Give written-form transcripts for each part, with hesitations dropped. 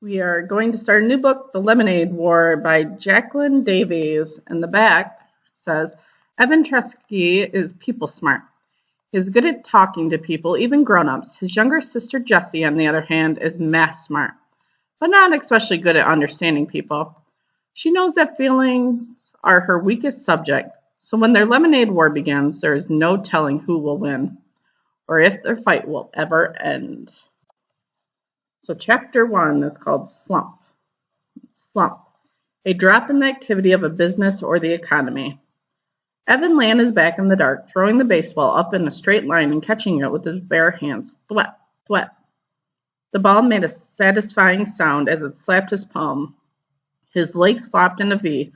We are going to start a new book, The Lemonade War by Jacqueline Davies. And the back says, Evan Tresky is people smart. He's good at talking to people, even grown-ups. His younger sister Jessie, on the other hand, is math smart, but not especially good at understanding people. She knows that feelings are her weakest subject, so when their lemonade war begins, there is no telling who will win, or if their fight will ever end. So chapter 1 is called Slump. Slump. A drop in the activity of a business or the economy. Evan lay on his back in the dark, throwing the baseball up in a straight line and catching it with his bare hands. Thwap, thwap. The ball made a satisfying sound as it slapped his palm. His legs flopped in a V.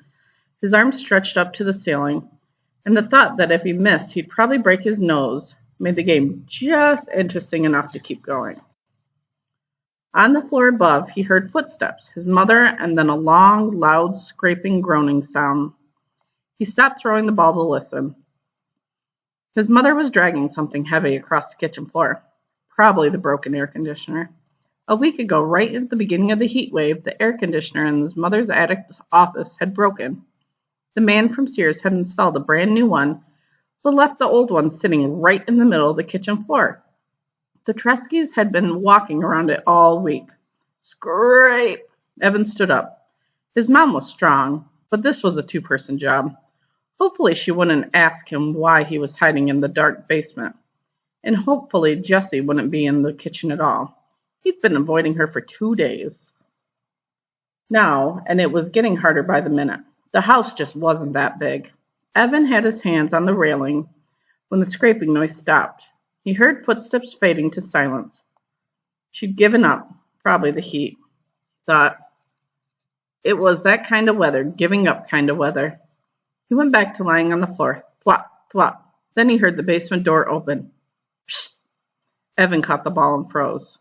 His arms stretched up to the ceiling. And the thought that if he missed, he'd probably break his nose made the game just interesting enough to keep going. On the floor above, he heard footsteps, his mother, and then a long, loud, scraping, groaning sound. He stopped throwing the ball to listen. His mother was dragging something heavy across the kitchen floor, probably the broken air conditioner. A week ago, right at the beginning of the heat wave, the air conditioner in his mother's attic office had broken. The man from Sears had installed a brand new one, but left the old one sitting right in the middle of the kitchen floor. The Treskys had been walking around it all week. Scrape! Evan stood up. His mom was strong, but this was a two-person job. Hopefully she wouldn't ask him why he was hiding in the dark basement. And hopefully Jessie wouldn't be in the kitchen at all. He'd been avoiding her for 2 days. Now, and it was getting harder by the minute. The house just wasn't that big. Evan had his hands on the railing when the scraping noise stopped. He heard footsteps fading to silence. She'd given up, probably the heat. Thought, it was that kind of weather, giving up kind of weather. He went back to lying on the floor. Thwop, thwop. Then he heard the basement door open. Psst. Evan caught the ball and froze.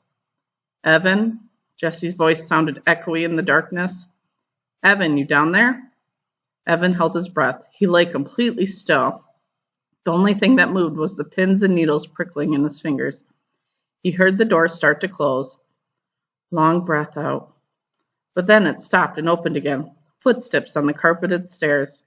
Evan? Jessie's voice sounded echoey in the darkness. Evan, you down there? Evan held his breath. He lay completely still. The only thing that moved was the pins and needles prickling in his fingers. He heard the door start to close. Long breath out. But then it stopped and opened again. Footsteps on the carpeted stairs.